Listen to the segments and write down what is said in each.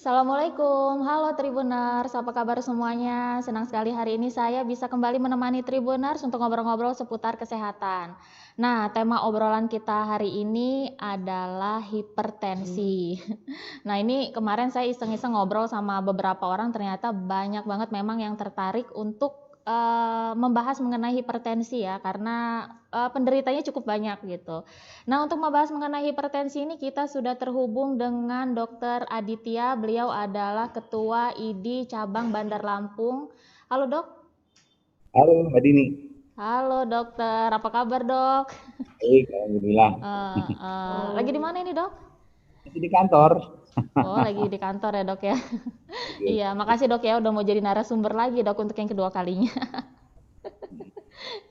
Assalamualaikum, halo Tribuners, apa kabar semuanya? Senang sekali hari ini saya bisa kembali menemani Tribuners untuk ngobrol-ngobrol seputar kesehatan. Nah, tema obrolan kita hari ini adalah hipertensi. Nah, ini kemarin saya iseng-iseng ngobrol sama beberapa orang, ternyata banyak banget memang yang tertarik untuk membahas mengenai hipertensi ya, karena penderitanya cukup banyak gitu. Nah, untuk membahas mengenai hipertensi ini kita sudah terhubung dengan Dr. Aditya. Beliau adalah Ketua ID Cabang Bandar Lampung. Halo, Dok. Halo Mbak Dini. Halo, Dokter. Apa kabar, Dok? Baik, alhamdulillah. Lagi di mana ini, Dok? Masih di kantor. Oh, lagi di kantor ya, Dok ya. Iya, makasih, Dok ya udah mau jadi narasumber lagi, Dok, untuk yang kedua kalinya.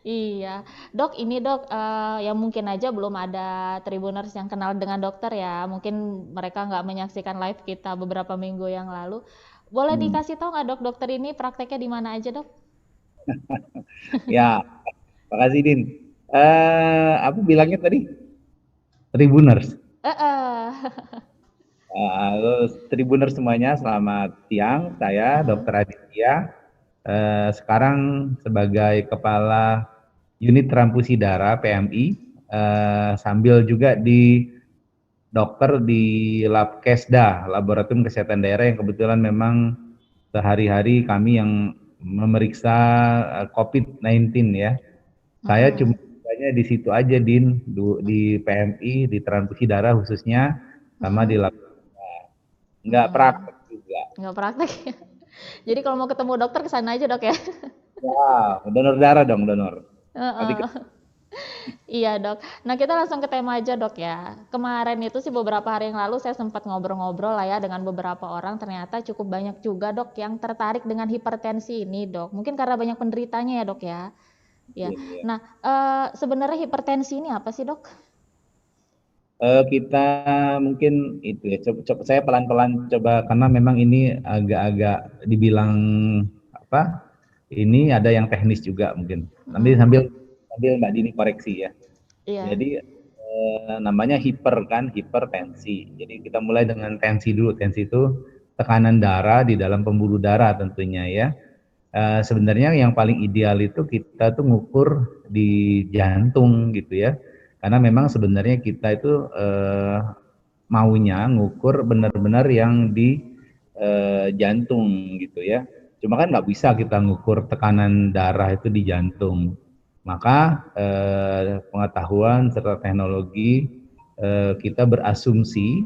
Iya, Dok, ini Dok, yang mungkin aja belum ada Tribuners yang kenal dengan dokter ya, mungkin mereka nggak menyaksikan live kita beberapa minggu yang lalu. Boleh Hmm. dikasih tahu nggak Dok, dokter ini prakteknya di mana aja Dok? Ya, makasih Din. Apa bilangnya tadi? Tribuners. Eh. Halo Tribuners semuanya, selamat siang. Saya Dr. Aditya. Sekarang sebagai Kepala Unit Transfusi Darah PMI, sambil juga di dokter di Labkesda, Laboratorium Kesehatan Daerah, yang kebetulan memang sehari-hari kami yang memeriksa COVID-19 ya. Saya cuma kerjanya di situ aja, Din, di PMI, di transfusi darah khususnya, sama di lab. Nggak praktek juga. Nggak praktek ya? Jadi kalau mau ketemu dokter ke sana aja Dok ya? Ya, donor darah dong, donor. Tadi Heeh. Iya Dok. Nah kita langsung ke tema aja Dok ya. Kemarin itu sih beberapa hari yang lalu saya sempat ngobrol-ngobrol lah ya dengan beberapa orang. Ternyata cukup banyak juga Dok yang tertarik dengan hipertensi ini Dok. Mungkin karena banyak penderitanya ya Dok ya. Ya. ya, Nah sebenarnya hipertensi ini apa sih Dok? kita mungkin itu ya, coba saya pelan-pelan coba, karena memang ini agak-agak dibilang apa, ini ada yang teknis juga mungkin. Nanti sambil sambil Mbak Dini koreksi ya. Iya. Jadi namanya hipertensi. Jadi kita mulai dengan tensi dulu. Tensi itu tekanan darah di dalam pembuluh darah tentunya ya. Sebenarnya yang paling ideal itu kita tuh ngukur di jantung gitu ya. Karena memang sebenarnya kita itu maunya ngukur benar-benar yang di jantung gitu ya. Cuma kan nggak bisa kita ngukur tekanan darah itu di jantung. Maka pengetahuan serta teknologi, kita berasumsi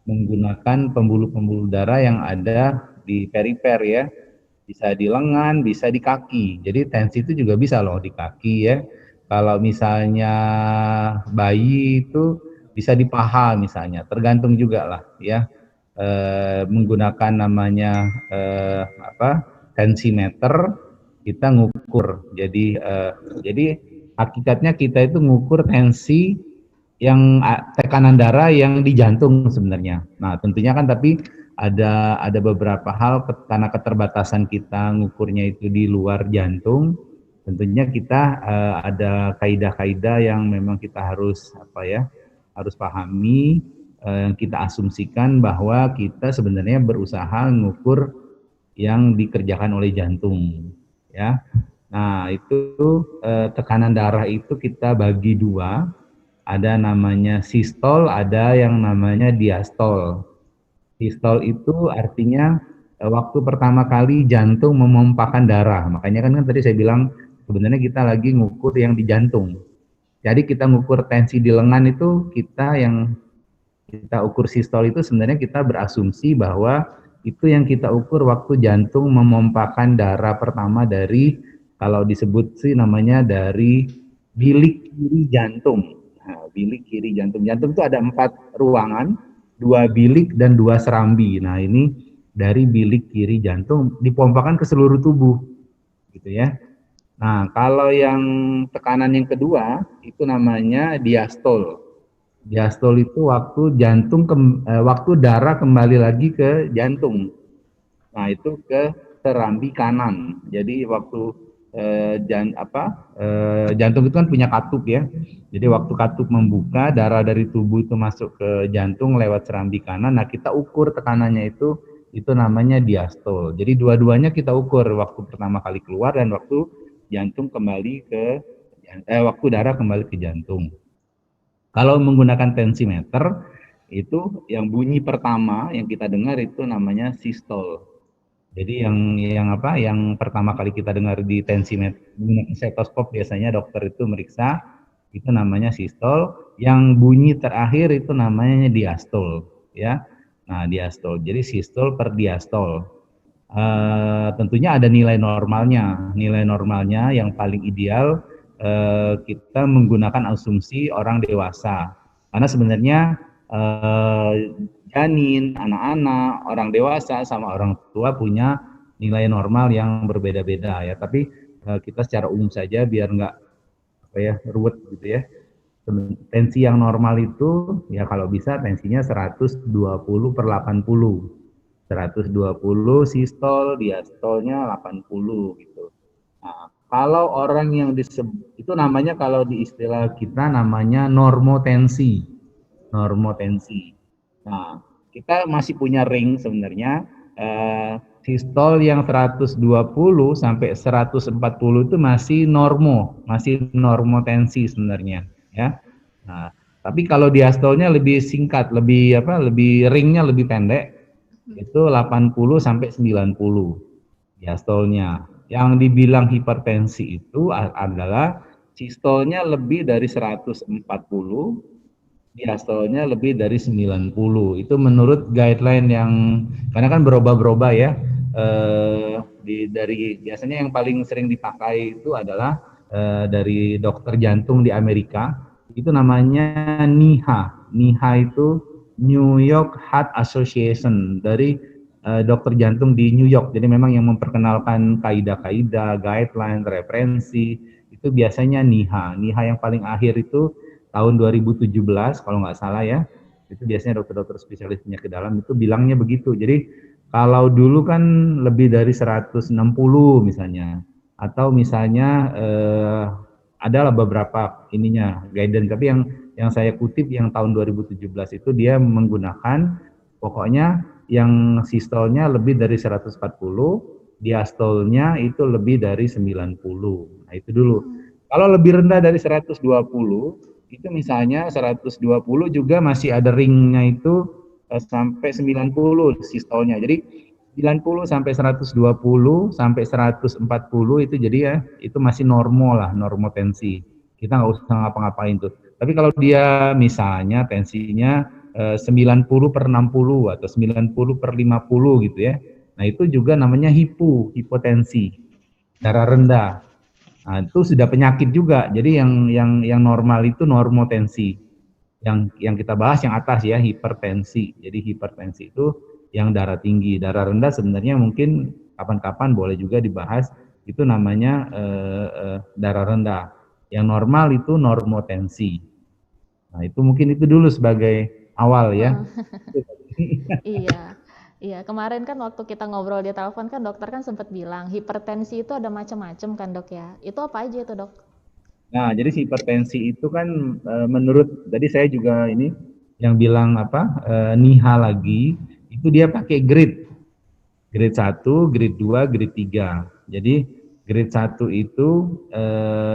menggunakan pembuluh-pembuluh darah yang ada di perifer ya, bisa di lengan, bisa di kaki. Jadi tensi itu juga bisa loh di kaki ya. Kalau misalnya bayi itu bisa di paha misalnya, tergantung juga lah ya. Menggunakan namanya tensimeter, kita ngukur. Jadi hakikatnya kita itu ngukur tensi yang tekanan darah yang di jantung sebenarnya. Nah, tentunya kan tapi ada beberapa hal karena keterbatasan kita ngukurnya itu di luar jantung. Tentunya kita ada kaidah-kaidah yang memang kita harus harus pahami, kita asumsikan bahwa kita sebenarnya berusaha ngukur yang dikerjakan oleh jantung ya. Nah, itu tekanan darah itu kita bagi dua, ada namanya sistol, ada yang namanya diastol. Sistol itu artinya waktu pertama kali jantung memompakan darah. Makanya kan tadi saya bilang sebenarnya kita lagi ngukur yang di jantung. Jadi kita ngukur tensi di lengan itu, kita ukur sistol itu sebenarnya kita berasumsi bahwa itu yang kita ukur waktu jantung memompakan darah pertama dari, kalau disebut sih namanya dari bilik kiri jantung. Nah, bilik kiri jantung. Jantung itu ada 4 ruangan, 2 bilik dan 2 serambi. Nah, ini dari bilik kiri jantung dipompakan ke seluruh tubuh, gitu ya. Nah, kalau yang tekanan yang kedua itu namanya diastol. Diastol itu waktu darah kembali lagi ke jantung. Nah, itu ke serambi kanan. Jadi waktu jantung itu kan punya katup ya. Jadi waktu katup membuka, darah dari tubuh itu masuk ke jantung lewat serambi kanan. Nah, kita ukur tekanannya itu itu namanya diastol. Jadi dua-duanya kita ukur waktu pertama kali keluar dan waktu jantung kembali ke waktu darah kembali ke jantung. Kalau menggunakan tensimeter itu yang bunyi pertama yang kita dengar itu namanya sistol. Jadi yang pertama kali kita dengar di tensimeter menggunakan stetoskop biasanya dokter itu meriksa itu namanya sistol, yang bunyi terakhir itu namanya diastol ya. Nah, diastol. Jadi sistol per diastol. Tentunya ada nilai normalnya. Nilai normalnya yang paling ideal kita menggunakan asumsi orang dewasa. Karena sebenarnya janin, anak-anak, orang dewasa sama orang tua punya nilai normal yang berbeda-beda ya. Tapi kita secara umum saja biar nggak ruwet gitu ya. Tensi yang normal itu ya kalau bisa tensinya 120 per 80. 120 sistol, diastolnya 80 gitu. Nah, kalau orang yang itu namanya kalau di istilah kita namanya normotensi. Normotensi. Nah, kita masih punya ring sebenarnya. Sistol yang 120 sampai 140 itu masih normotensi sebenarnya ya. Nah, tapi kalau diastolnya lebih singkat, lebih ringnya lebih pendek, itu 80 sampai 90 diastolnya. Yang dibilang hipertensi itu adalah sistolnya lebih dari 140, diastolnya lebih dari 90. Itu menurut guideline yang karena kan berubah-ubah ya. Dari biasanya yang paling sering dipakai itu adalah dari dokter jantung di Amerika, itu namanya NIHA. NIHA itu New York Heart Association, dari dokter jantung di New York. Jadi memang yang memperkenalkan kaidah-kaidah, guideline, referensi itu biasanya NIHA. NIHA yang paling akhir itu tahun 2017 kalau nggak salah ya. Itu biasanya dokter-dokter spesialis penyakit dalam itu bilangnya begitu. Jadi kalau dulu kan lebih dari 160 misalnya, atau misalnya adalah beberapa ininya guidance, tapi yang saya kutip yang tahun 2017 itu dia menggunakan pokoknya yang sistolnya lebih dari 140, diastolnya itu lebih dari 90. Nah, itu dulu. Kalau lebih rendah dari 120, itu misalnya 120 juga masih ada ringnya itu sampai 90 sistolnya. Jadi 90 sampai 120 sampai 140 itu jadi ya itu masih normal lah, normotensi. Kita nggak usah ngapa-ngapain tuh. Tapi kalau dia misalnya tensinya 90 per 60 atau 90 per 50 gitu ya. Nah, itu juga namanya hipotensi, darah rendah. Nah, itu sudah penyakit juga. Jadi yang normal itu normotensi. Yang kita bahas yang atas ya, hipertensi. Jadi hipertensi itu yang darah tinggi. Darah rendah sebenarnya mungkin kapan-kapan boleh juga dibahas. Itu namanya darah rendah. Yang normal itu normotensi. Nah, itu mungkin itu dulu sebagai awal ya. Iya. Iya, kemarin kan waktu kita ngobrol di telepon kan dokter kan sempat bilang hipertensi itu ada macam-macam kan dok ya. Itu apa aja itu dok? Nah, jadi hipertensi itu kan menurut tadi saya juga ini yang bilang NIHA lagi, itu dia pakai grade. Grade 1, grade 2, grade 3. Jadi grade 1 itu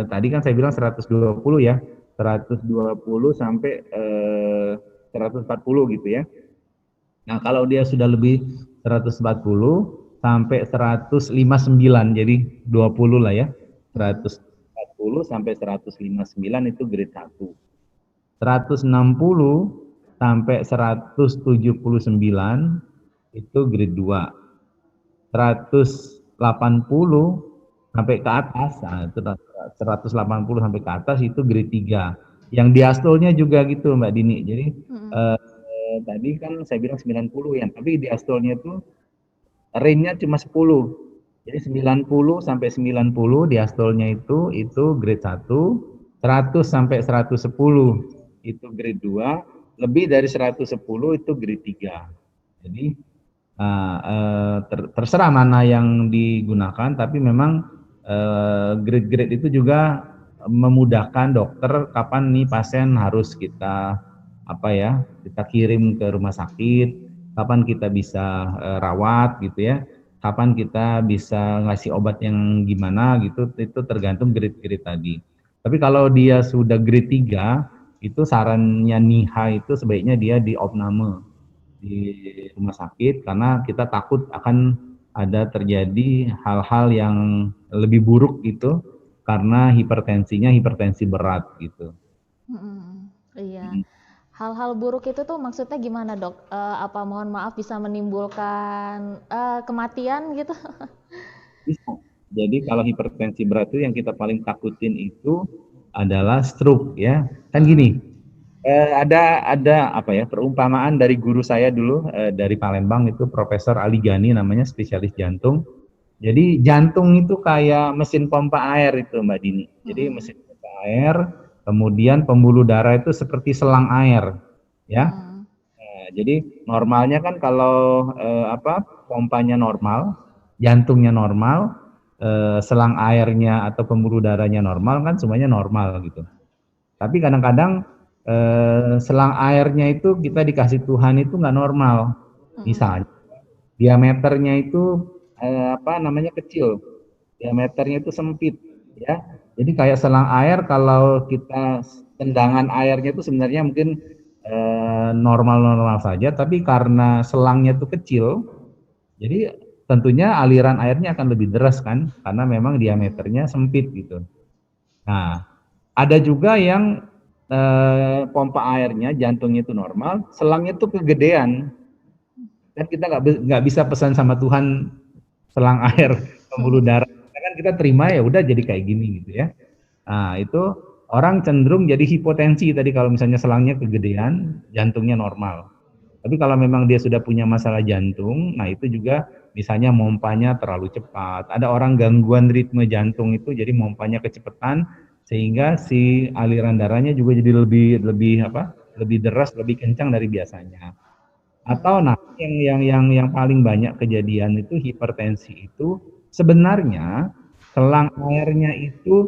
tadi kan saya bilang 120 ya. 120 sampai 140 gitu ya. Nah, kalau dia sudah lebih 140 sampai 159, jadi 20 lah ya. 140 sampai 159 itu grade 1. 160 sampai 179 itu grade 2. 180 sampai ke atas, nah, 180 sampai ke atas itu grade 3. Yang diastolnya juga gitu Mbak Dini. Jadi tadi kan saya bilang 90 ya, tapi diastolnya itu range-nya cuma 10. Jadi 90 sampai 90 diastolnya itu grade 1, 100 sampai 110 itu grade 2, lebih dari 110 itu grade 3. Jadi terserah mana yang digunakan, tapi memang grade-grade itu juga memudahkan dokter kapan nih pasien harus kita kita kirim ke rumah sakit, kapan kita bisa rawat gitu ya, kapan kita bisa ngasih obat yang gimana gitu, itu tergantung grade-grade tadi. Tapi kalau dia sudah grade 3, itu sarannya NIHA itu sebaiknya dia di opname, di rumah sakit, karena kita takut akan ada terjadi hal-hal yang lebih buruk gitu, karena hipertensi berat gitu. Iya. Hal-hal buruk itu tuh maksudnya gimana, Dok? Apa mohon maaf bisa menimbulkan kematian gitu? Bisa. Jadi kalau hipertensi berat itu yang kita paling takutin itu adalah stroke ya. Kan gini, ada apa ya, perumpamaan dari guru saya dulu dari Palembang, itu Profesor Ali Gani namanya, spesialis jantung. Jadi jantung itu kayak mesin pompa air itu Mbak Dini. Jadi mesin pompa air, kemudian pembuluh darah itu seperti selang air ya. Jadi normalnya kan kalau pompanya normal, jantungnya normal, selang airnya atau pembuluh darahnya normal, kan semuanya normal gitu. Tapi kadang-kadang selang airnya itu kita dikasih Tuhan itu nggak normal. Misalnya diameternya itu kecil, diameternya itu sempit ya. Jadi kayak selang air, kalau kita tendangan airnya itu sebenarnya mungkin normal-normal saja, tapi karena selangnya itu kecil, jadi tentunya aliran airnya akan lebih deras kan, karena memang diameternya sempit gitu. Nah, ada juga yang pompa airnya, jantungnya itu normal, selangnya itu kegedean. Kan kita nggak bisa pesan sama Tuhan selang air pembuluh darah. Kan kita terima ya udah jadi kayak gini gitu ya. Nah, itu orang cenderung jadi hipotensi tadi kalau misalnya selangnya kegedean, jantungnya normal. Tapi kalau memang dia sudah punya masalah jantung, nah itu juga misalnya mompanya terlalu cepat. Ada orang gangguan ritme jantung itu, jadi mompanya kecepatan sehingga si aliran darahnya juga jadi lebih deras, lebih kencang dari biasanya. Atau nah yang paling banyak kejadian itu hipertensi itu sebenarnya selang airnya itu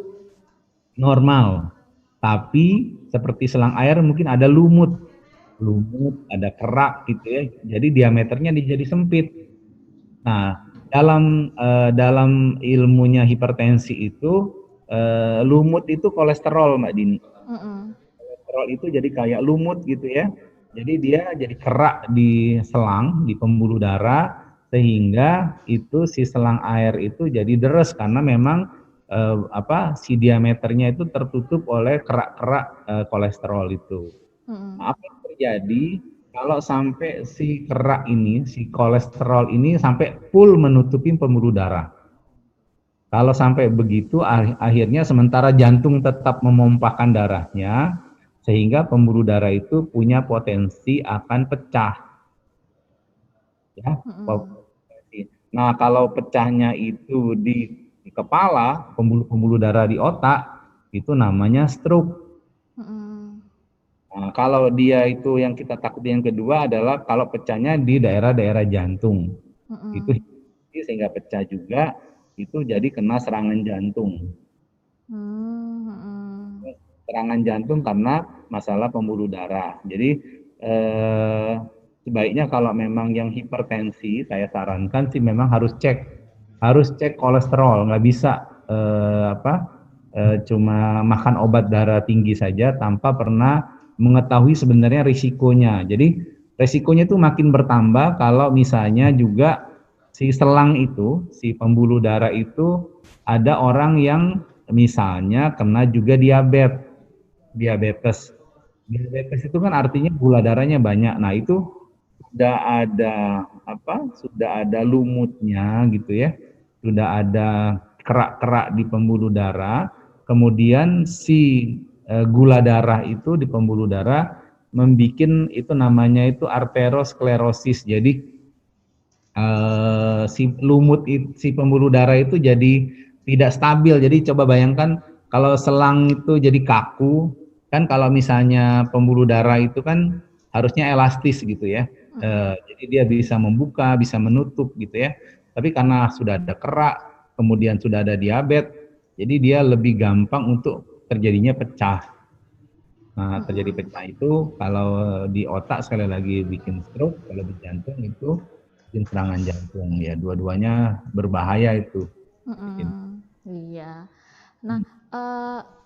normal, tapi seperti selang air mungkin ada lumut, ada kerak gitu ya. Jadi diameternya jadi sempit. Nah, dalam ilmunya hipertensi itu lumut itu kolesterol, Mbak Dini. Kolesterol itu jadi kayak lumut gitu ya. Jadi dia jadi kerak di selang, di pembuluh darah, sehingga itu si selang air itu jadi deres karena memang si diameternya itu tertutup oleh kerak-kerak kolesterol itu. Apa yang terjadi kalau sampai si kerak ini, si kolesterol ini sampai full menutupi pembuluh darah? Kalau sampai begitu, akhirnya sementara jantung tetap memompahkan darahnya, sehingga pembuluh darah itu punya potensi akan pecah. Ya, nah kalau pecahnya itu di kepala, pembuluh darah di otak, itu namanya stroke. Nah, kalau dia itu yang kita takuti yang kedua adalah kalau pecahnya di daerah-daerah jantung. Itu sehingga pecah juga, itu jadi kena serangan jantung. Serangan jantung karena masalah pembuluh darah. Jadi sebaiknya kalau memang yang hipertensi, saya sarankan sih memang harus cek kolesterol. Nggak bisa cuma makan obat darah tinggi saja tanpa pernah mengetahui sebenarnya risikonya. Jadi risikonya itu makin bertambah kalau misalnya juga si selang itu, si pembuluh darah itu, ada orang yang misalnya kena juga diabetes. Diabetes itu kan artinya gula darahnya banyak. Nah, itu sudah ada lumutnya gitu ya. Sudah ada kerak-kerak di pembuluh darah. Kemudian si gula darah itu di pembuluh darah membuat itu namanya itu arteriosklerosis. Jadi si pembuluh darah itu jadi tidak stabil. Jadi coba bayangkan kalau selang itu jadi kaku, kan kalau misalnya pembuluh darah itu kan harusnya elastis gitu ya. Jadi dia bisa membuka, bisa menutup gitu ya. Tapi karena sudah ada kerak, kemudian sudah ada diabetes, jadi dia lebih gampang untuk terjadinya pecah. Nah, terjadi Mm-mm. pecah itu kalau di otak sekali lagi bikin stroke, kalau di jantung itu bikin serangan jantung. Ya, dua-duanya berbahaya itu. Bikin. Mm-mm. Iya. Nah,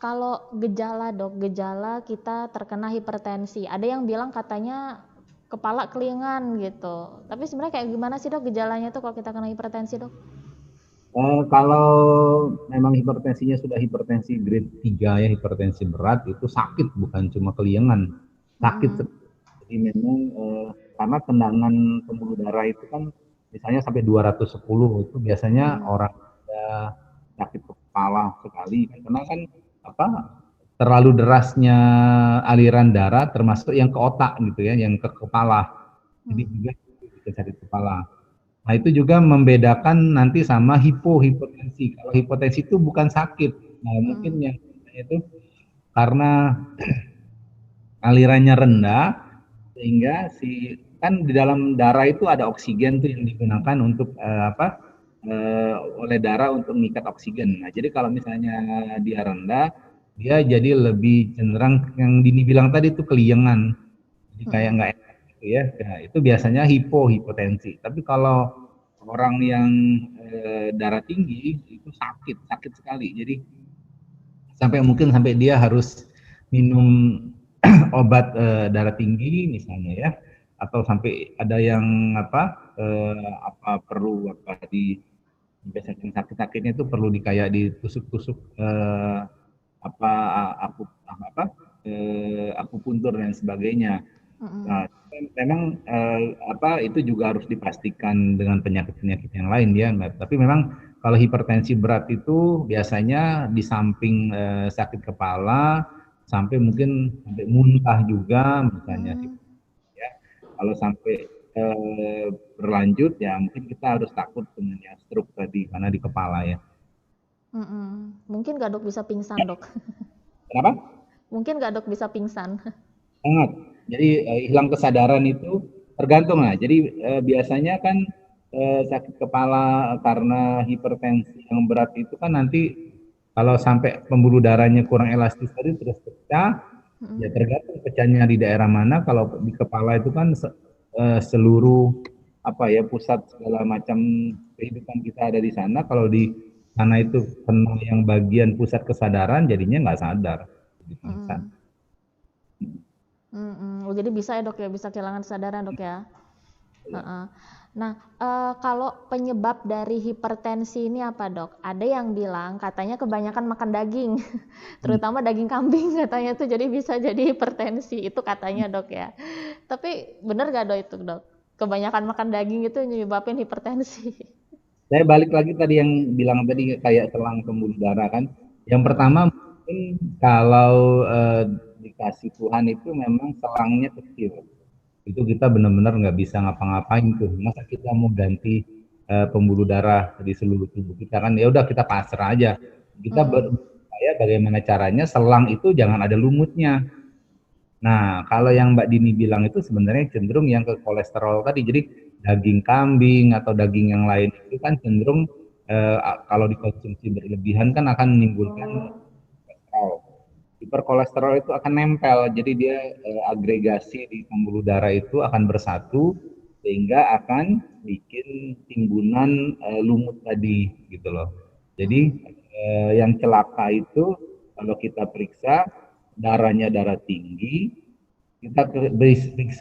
kalau gejala dok, gejala kita terkena hipertensi, ada yang bilang katanya kepala kelingan gitu. Tapi sebenarnya kayak gimana sih dok gejalanya tuh kalau kita kena hipertensi dok? Kalau memang hipertensinya sudah hipertensi grade 3 ya, hipertensi berat, itu sakit, bukan cuma keliengan. Sakit. Mm-mm. Jadi memang karena tendangan pembuluh darah itu kan misalnya sampai 210 itu biasanya Mm-mm. orang ada sakit kepala sekali kan, karena kan apa terlalu derasnya aliran darah termasuk yang ke otak gitu ya, yang ke kepala. Jadi Mm. juga bikin sakit kepala. Nah, itu juga membedakan nanti sama hipotensi. Kalau hipotensi itu bukan sakit. Nah, mungkin Mm-mm. yang itu karena alirannya rendah sehingga si kan di dalam darah itu ada oksigen tuh yang digunakan untuk oleh darah untuk mengikat oksigen. Nah, jadi kalau misalnya dia rendah, dia jadi lebih cenderung yang Dini bilang tadi itu keliengan. Jadi kayak Mm-mm. nggak enak gitu ya. Nah, itu biasanya hipotensi. Tapi kalau orang yang darah tinggi itu sakit, sakit sekali. Jadi sampai dia harus minum obat darah tinggi misalnya ya, atau sampai ada yang apa perlu apa di biasanya sakit-sakitnya itu perlu kayak ditusuk-tusuk apa akupuntur dan sebagainya. Mm-mm. Nah, memang itu juga harus dipastikan dengan penyakit-penyakit yang lain ya. Nah, tapi memang kalau hipertensi berat itu biasanya di samping sakit kepala sampai mungkin sampai muntah juga misalnya Mm-mm. ya. Kalau sampai berlanjut ya mungkin kita harus takut dengan yang stroke tadi karena di kepala ya. Mm-mm. Mungkin nggak dok bisa pingsan dok? Kenapa? Mungkin nggak dok bisa pingsan? Sangat. Jadi hilang kesadaran itu tergantung lah. Jadi biasanya kan sakit kepala karena hipertensi yang berat itu kan nanti kalau sampai pembuluh darahnya kurang elastis tadi terus pecah, ya Mm-mm. tergantung pecahnya di daerah mana. Kalau di kepala itu kan seluruh apa ya pusat segala macam kehidupan kita ada di sana. Kalau di sana itu kena yang bagian pusat kesadaran, jadinya nggak sadar, jadi pingsan. Mm-mm. Mm-mm. Oh, jadi bisa ya dok ya, bisa kehilangan kesadaran dok ya? Heeh. Nah, kalau penyebab dari hipertensi ini apa dok? Ada yang bilang katanya kebanyakan makan daging, terutama daging kambing katanya tuh jadi bisa jadi hipertensi, itu katanya dok ya. Tapi bener gak dok itu dok? Kebanyakan makan daging itu nyebabin hipertensi. Saya balik lagi tadi yang bilang tadi kayak selang pembuluh darah kan. Yang Heeh. pertama mungkin kalau dikasih Tuhan itu memang selangnya kecil. Itu kita benar-benar nggak bisa ngapa-ngapain tuh. Masa kita mau ganti pembuluh darah di seluruh tubuh kita kan? Ya udah kita pasrah aja. Kita Mm-mm. berupaya bagaimana caranya selang itu jangan ada lumutnya. Nah, kalau yang Mbak Dini bilang itu sebenarnya cenderung yang ke kolesterol tadi. Jadi daging kambing atau daging yang lain itu kan cenderung kalau dikonsumsi berlebihan kan akan menimbulkan kolesterol. Hiperkolesterol itu akan nempel, jadi dia agregasi di pembuluh darah itu akan bersatu sehingga akan bikin timbunan lumut tadi gitu loh. Jadi Mm-mm. yang celaka itu kalau kita periksa darahnya darah tinggi, kita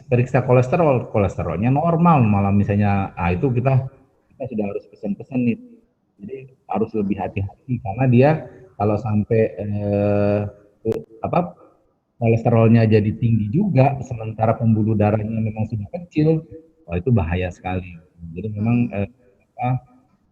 periksa kolesterol, kolesterolnya normal, malah misalnya, itu kita sudah harus pesan-pesan nih. Jadi harus lebih hati-hati karena dia kalau sampai apa kolesterolnya jadi tinggi juga, sementara pembuluh darahnya memang sudah kecil, wah itu bahaya sekali. Jadi memang Mm-mm. apa,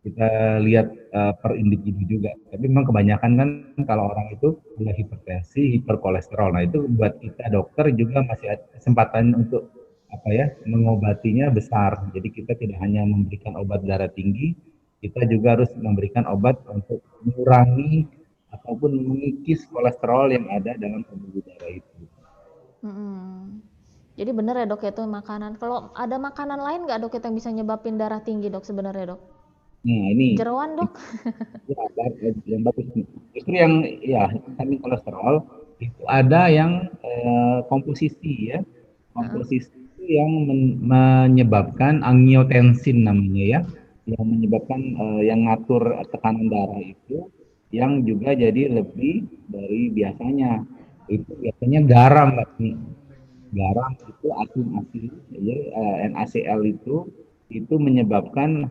kita lihat per individu juga. Tapi memang kebanyakan kan kalau orang itu punya hipertensi, hiperkolesterol. Nah itu buat kita dokter juga masih ada kesempatan untuk apa ya mengobatinya besar. Jadi kita tidak hanya memberikan obat darah tinggi, kita juga harus memberikan obat untuk mengurangi ataupun mengikis kolesterol yang ada dalam pembuluh darah itu. Mm-mm. Jadi bener ya dok ya itu makanan. Kalau ada makanan lain nggak dok yang bisa nyebabin darah tinggi dok sebenarnya dok? Nah ini Jeroan dok? ya, yang bagus nih. Justru yang ya samping kolesterol, itu ada yang komposisi ya. Komposisi itu yang menyebabkan angiotensin namanya ya, yang menyebabkan yang ngatur tekanan darah itu, yang juga jadi lebih dari biasanya. Itu biasanya garam, Mbak. Garam itu asin-asin, ya, NaCl itu menyebabkan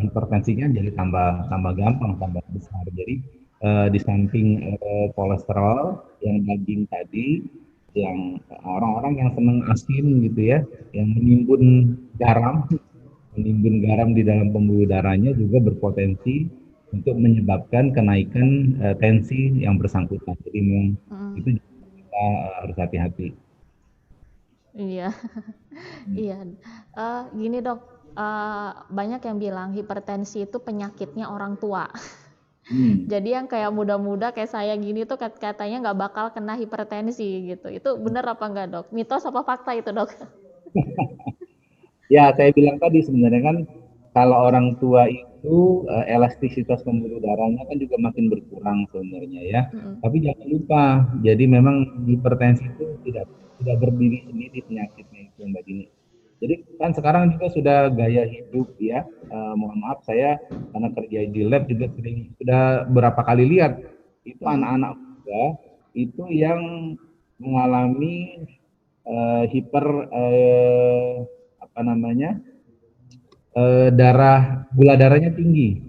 hipertensinya jadi tambah tambah gampang, tambah besar. Jadi di samping kolesterol yang daging tadi, yang orang-orang yang senang asin gitu ya, yang garam, menimbun garam di dalam pembuluh darahnya juga berpotensi untuk menyebabkan kenaikan tensi yang bersangkutan. Jadi memang itu kita harus hati-hati. Iya. Iya, gini Dok, banyak yang bilang hipertensi itu penyakitnya orang tua. Hmm. Jadi yang kayak muda-muda kayak saya gini tuh katanya nggak bakal kena hipertensi gitu. Itu bener apa enggak Dok? Mitos apa fakta itu Dok? Ya, saya bilang tadi sebenarnya kan kalau orang tua itu elastisitas pembuluh darahnya kan juga makin berkurang sebenarnya ya. Tapi jangan lupa, jadi memang hipertensi itu tidak berdiri sendiri penyakitnya itu Mbak Dini. Jadi kan sekarang juga sudah gaya hidup ya. Mohon maaf saya karena kerja di lab juga sudah berapa kali lihat itu anak-anak muda itu yang mengalami hiper apa namanya gula darahnya tinggi.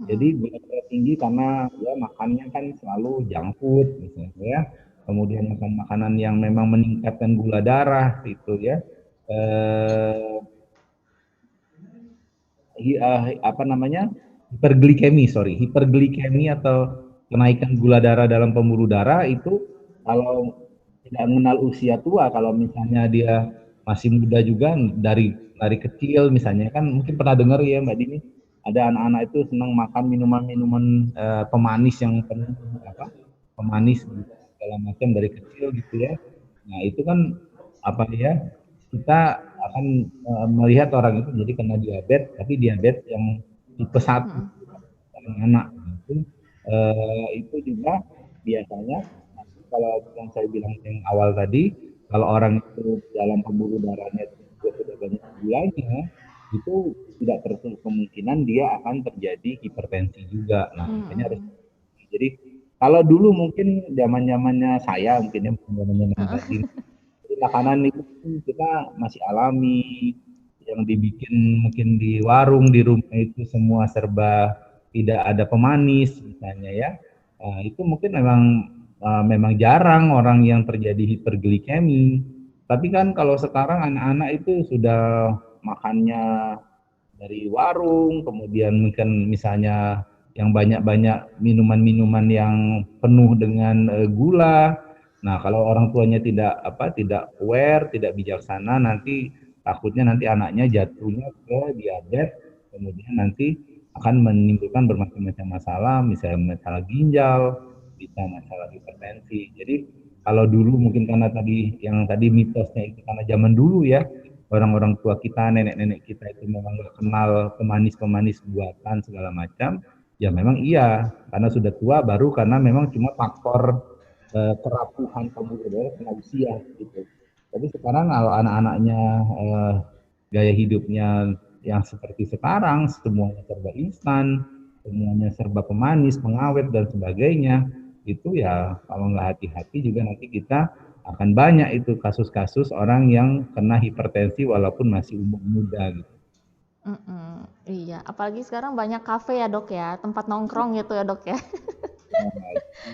Jadi gula darah tinggi karena ya makannya kan selalu junk food misalnya ya. Kemudian makan makanan yang memang meningkatkan gula darah itu ya. Apa namanya? Hiperglikemi atau kenaikan gula darah dalam pembuluh darah itu kalau tidak mengenal usia tua, kalau misalnya dia masih muda juga dari kecil misalnya kan mungkin pernah dengar ya Mbak Dini, ada anak-anak itu senang makan minuman-minuman pemanis yang penuh pemanis segala macam dari kecil gitu ya. Nah itu kan apa ya, kita akan melihat orang itu jadi kena diabetes, tapi diabetes yang tipe 1 anak itu juga biasanya kalau yang saya bilang yang awal tadi, kalau orang itu dalam pembuluh darahnya juga sudah banyak gulanya, itu tidak tertutup kemungkinan dia akan terjadi hipertensi juga. Nah, makanya harus. Jadi kalau dulu mungkin zaman-zamannya saya, mungkin ya zaman-zamannya Mbak Din, makanan itu kita masih alami, yang dibikin mungkin di warung di rumah itu semua serba tidak ada pemanis misalnya ya. Itu mungkin memang jarang orang yang terjadi hiperglikemi. Tapi kan kalau sekarang anak-anak itu sudah makannya dari warung, kemudian mungkin misalnya yang banyak-banyak minuman-minuman yang penuh dengan gula. Nah, kalau orang tuanya tidak aware, tidak bijaksana, nanti takutnya nanti anaknya jatuhnya ke diabetes, kemudian nanti akan menimbulkan bermacam-macam masalah, misalnya masalah ginjal, bisa masalah hipertensi. Jadi kalau dulu mungkin karena tadi mitosnya itu karena zaman dulu ya, orang-orang tua kita, nenek-nenek kita itu memang nggak kenal pemanis-pemanis buatan segala macam, ya memang iya, karena sudah tua baru karena memang cuma faktor kerapuhan pembuluh darah karena usia gitu. Tapi sekarang kalau anak-anaknya gaya hidupnya yang seperti sekarang, semuanya serba instan, semuanya serba pemanis, pengawet dan sebagainya, itu ya kalau nggak hati-hati juga nanti kita akan banyak itu kasus-kasus orang yang kena hipertensi walaupun masih umur muda gitu. Iya, apalagi sekarang banyak kafe ya Dok ya, tempat nongkrong gitu ya Dok ya.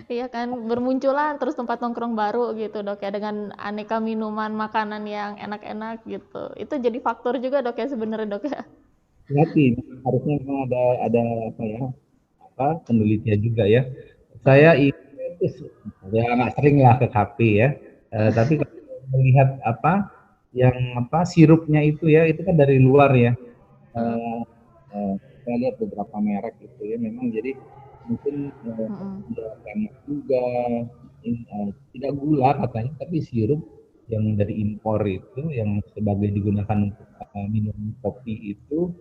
Iya kan, bermunculan terus tempat nongkrong baru gitu Dok ya, dengan aneka minuman, makanan yang enak-enak gitu. Itu jadi faktor juga Dok ya sebenarnya Dok ya. Hati, harusnya memang ada penelitian juga ya. Saya itu ya nggak sering lah ke kafe ya, tapi kalau melihat yang sirupnya itu ya, itu kan dari luar ya. Saya lihat beberapa merek itu ya, memang jadi mungkin tidak banyak juga tidak gula katanya, tapi sirup yang dari impor itu yang sebagai digunakan untuk minum kopi itu.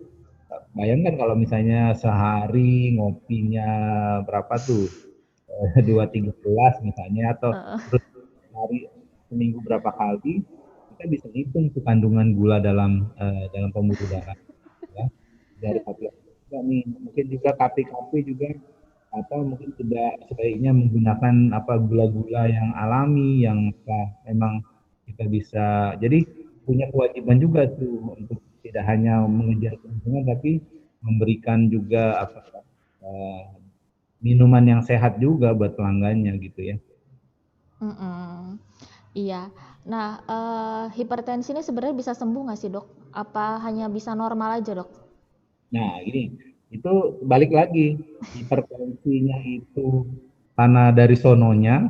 Bayangkan kalau misalnya sehari ngopinya berapa tuh? 2-3 gelas misalnya, atau Heeh. terus hari seminggu berapa kali, kita bisa hitung tuh kandungan gula dalam pembuluh darah ya. Dari hati juga nih, mungkin juga kafe-kafe juga atau mungkin tidak sebaiknya menggunakan gula-gula yang alami yang memang kita bisa, jadi punya kewajiban juga tuh untuk tidak hanya mengejar keuntungan tapi memberikan juga eh, minuman yang sehat juga buat pelanggannya gitu ya. Mm-mm. Iya. Nah, hipertensi ini sebenarnya bisa sembuh nggak sih, Dok? Apa hanya bisa normal aja, Dok? Nah, ini itu balik lagi, hipertensinya itu karena dari sononya,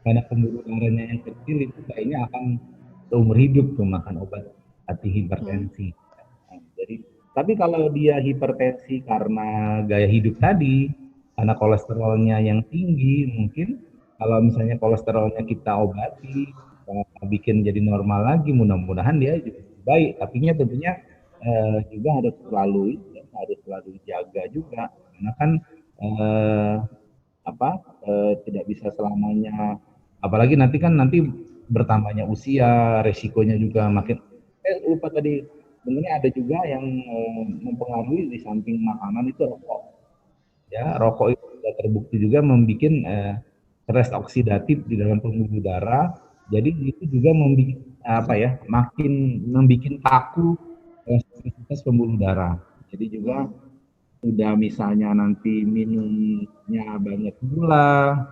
karena pembuluh darahnya yang kecil itu kayaknya akan seumur hidup tuh makan obat anti Hmm. hipertensi. Nah, jadi, tapi kalau dia hipertensi karena gaya hidup tadi, karena kolesterolnya yang tinggi, mungkin kalau misalnya kolesterolnya kita obati, kita bikin jadi normal lagi, mudah-mudahan dia juga baik. Tapi tentunya juga harus selalu jaga juga, karena kan eh, tidak bisa selamanya, apalagi nanti bertambahnya usia, resikonya juga Mm-mm. makin. Lupa tadi, sebenarnya ada juga yang mempengaruhi di samping makanan itu rokok. Ya, Mm-mm. rokok itu sudah terbukti juga membuat stres oksidatif di dalam pembuluh darah. Jadi itu juga membuat makin membuat kaku elastisitas pembuluh darah. Jadi juga Mm-mm. udah misalnya nanti minumnya banyak gula,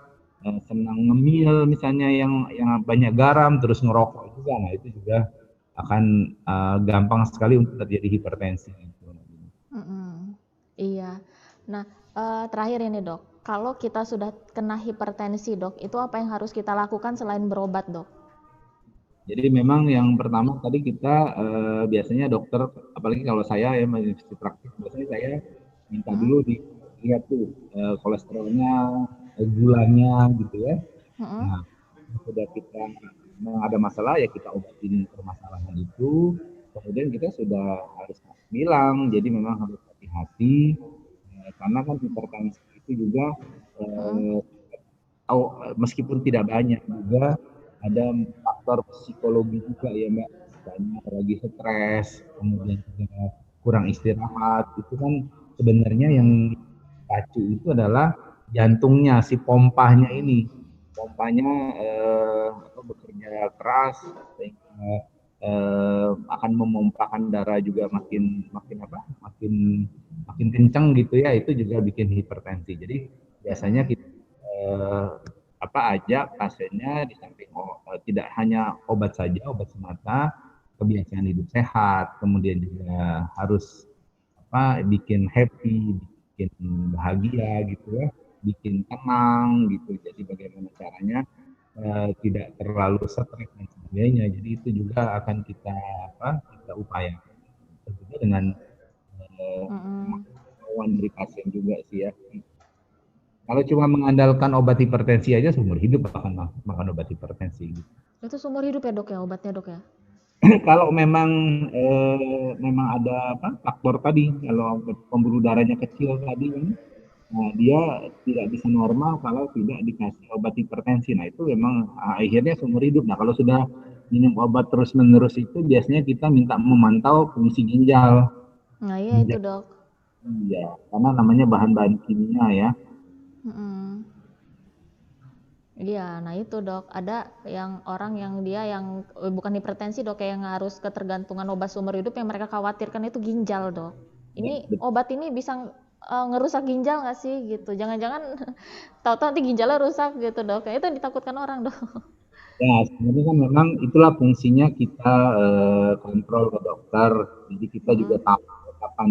senang ngemil misalnya yang banyak garam, terus ngerokok juga, nah itu juga akan gampang sekali untuk terjadi hipertensi gitu. Mm-mm. Iya. Nah, terakhir ini, Dok. Kalau kita sudah kena hipertensi, Dok, itu apa yang harus kita lakukan selain berobat, Dok? Jadi memang yang pertama tadi kita biasanya dokter, apalagi kalau saya ya masih praktik, biasanya saya minta Mm-mm. dulu dilihat tuh kolesterolnya, gulanya gitu ya. Mm-mm. Nah, sudah kita memang ada masalah ya kita obatin permasalahan itu. Kemudian kita sudah harus bilang, jadi memang harus hati-hati karena kan hipertensi itu juga Mm-mm. eh, meskipun tidak banyak juga ada faktor psikologi juga ya Mbak, misalnya lagi stres, kemudian juga kurang istirahat, itu kan sebenarnya yang Mm-mm. pacu itu adalah jantungnya, si pompanya ini, pompanya bekerja keras sehingga akan memompakan darah juga makin makin makin makin kencang gitu ya, itu juga bikin hipertensi. Jadi biasanya Mm-mm. kita eh, ajak pasiennya di samping tidak hanya obat saja, obat semata, kebiasaan hidup sehat, kemudian juga harus bikin happy, bikin bahagia gitu ya, bikin tenang gitu. Jadi bagaimana caranya tidak terlalu stres dan sebagainya. Jadi itu juga akan kita upayakan tentunya dengan Mm-mm. kemauan dari pasien juga sih ya. Kalau cuma mengandalkan obat hipertensi aja seumur hidup akan makan obat hipertensi gitu. Itu seumur hidup ya, Dok ya, obatnya, Dok ya? Kalau memang ada faktor tadi, kalau pembuluh darahnya kecil tadi kan, nah, dia tidak bisa normal kalau tidak dikasih obat hipertensi. Nah, itu memang akhirnya seumur hidup. Nah, kalau sudah minum obat terus-menerus itu biasanya kita minta memantau fungsi ginjal. Nah, iya itu, Ginjal, Dok. ya, karena namanya bahan-bahan kimia ya. Mm-mm. Iya, nah itu, Dok. Ada yang orang yang dia yang bukan hipertensi, Dok, kayak yang harus ketergantungan obat seumur hidup, yang mereka khawatirkan itu ginjal, Dok. Ya, Ini obat ini bisa ngerusak ginjal nggak sih gitu? Jangan-jangan tahu-tahu nanti ginjalnya rusak gitu, Dok. Kayak itu yang ditakutkan orang, Dok. ya, sebenarnya kan memang itulah fungsinya kita kontrol ke dokter. Jadi kita juga Mm-mm. tahu kapan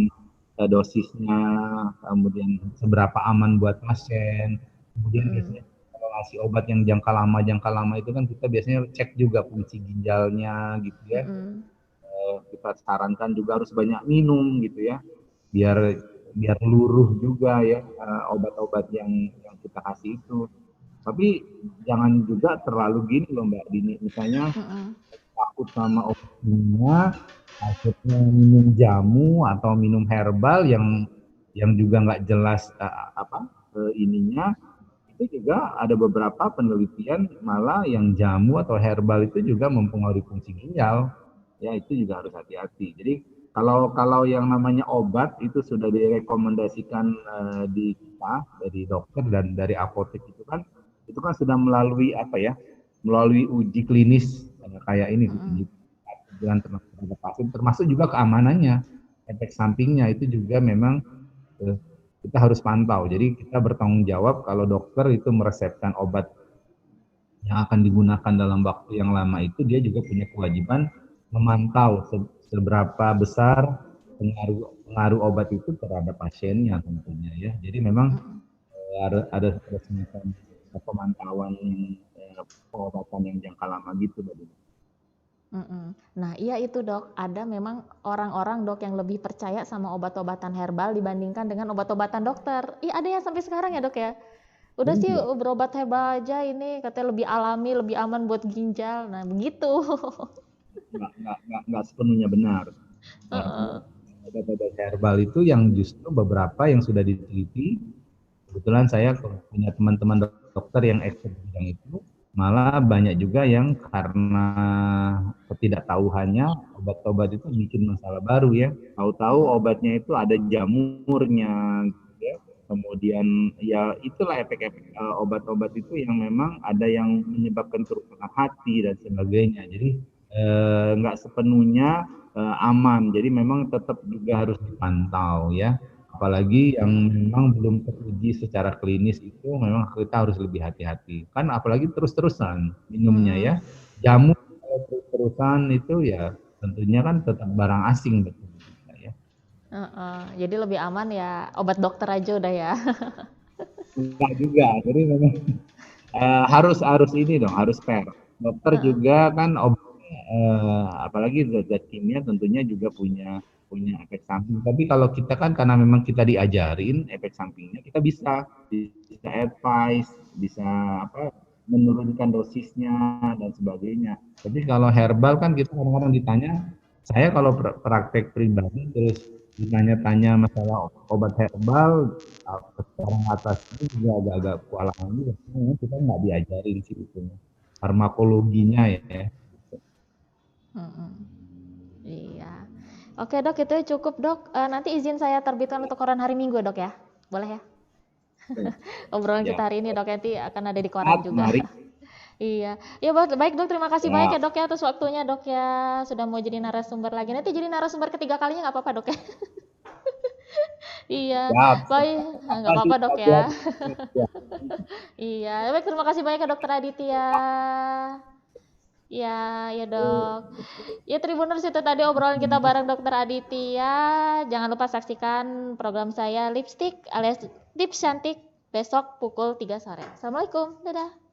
dosisnya, kemudian seberapa aman buat pasien. Kemudian Mm-mm. biasanya kalau ngasih obat yang jangka lama itu kan kita biasanya cek juga fungsi ginjalnya gitu ya. Mm-mm. Kita sarankan juga harus banyak minum gitu ya, biar biar luruh juga ya obat-obat yang kita kasih itu. Tapi jangan juga terlalu gini loh Mbak Dini, misalnya Mm-mm. takut sama obatnya, akhirnya minum jamu atau minum herbal yang juga nggak jelas ininya, itu juga ada beberapa penelitian malah yang jamu atau herbal itu juga mempengaruhi fungsi ginjal. Ya, itu juga harus hati-hati. Jadi kalau yang namanya obat itu sudah direkomendasikan di kita dari dokter dan dari apotek itu kan sudah melalui apa ya? Melalui uji klinis kayak ini uji terhadap pasien, termasuk juga keamanannya, efek sampingnya itu juga memang kita harus pantau. Jadi kita bertanggung jawab kalau dokter itu meresepkan obat yang akan digunakan dalam waktu yang lama itu, dia juga punya kewajiban memantau seberapa besar pengaruh obat itu terhadap pasiennya tentunya ya. Jadi memang ada semacam pemantauan pengobatan yang jangka lama gitu, Mbak. Nah, iya itu dok, ada memang orang-orang dok yang lebih percaya sama obat-obatan herbal dibandingkan dengan obat-obatan dokter. Iya ada ya sampai sekarang ya dok ya. Udah sih berobat herbal aja ini katanya lebih alami, lebih aman buat ginjal. Nah begitu. Nggak sepenuhnya benar. Obat-obat herbal itu yang justru beberapa yang sudah diteliti. Kebetulan saya punya teman-teman dokter yang expert di bidang itu. Malah banyak juga yang karena ketidaktahuannya obat-obat itu bikin masalah baru ya. Tahu-tahu obatnya itu ada jamurnya, ya. Kemudian ya itulah efek-efek obat-obat itu yang memang ada yang menyebabkan kerusakan hati dan sebagainya. Jadi nggak sepenuhnya aman. Jadi memang tetap juga harus dipantau ya. Apalagi yang memang belum teruji secara klinis itu memang kita harus lebih hati-hati. Kan apalagi terus-terusan minumnya ya. Jamu terus-terusan itu ya tentunya kan tetap barang asing betul ya. Jadi lebih aman ya obat dokter aja udah ya. Enggak juga. Jadi memang harus ini dong, harus fair. Dokter juga kan apalagi zat kimia tentunya juga punya efek samping. Tapi kalau kita kan karena memang kita diajarin efek sampingnya, kita bisa advice, bisa menurunkan dosisnya dan sebagainya. Tapi kalau herbal kan kita kadang-kadang ditanya, saya kalau praktek pribadi terus ditanya-tanya masalah obat herbal, orang atas itu juga agak-agak kewalahan juga. Kita nggak diajarin sih itu farmakologinya ya. Iya. Oke dok, itu cukup dok. Nanti izin saya terbitkan untuk koran hari Minggu dok ya, boleh ya? Obrolan kita hari ini dok, nanti akan ada di koran juga. Iya, ya baik dok, terima kasih banyak ya dok ya atas waktunya dok ya, sudah mau jadi narasumber lagi. Nanti jadi narasumber ketiga kalinya nggak apa-apa dok ya? Iya, baik, nggak apa-apa dok ya. Iya, baik, terima kasih banyak ya dokter Aditya. Ya dok. Ya Tribuners, itu tadi obrolan kita bareng dokter Aditya. Jangan lupa saksikan program saya Lipstick alias Tips Cantik besok pukul 3 sore. Assalamualaikum, dadah.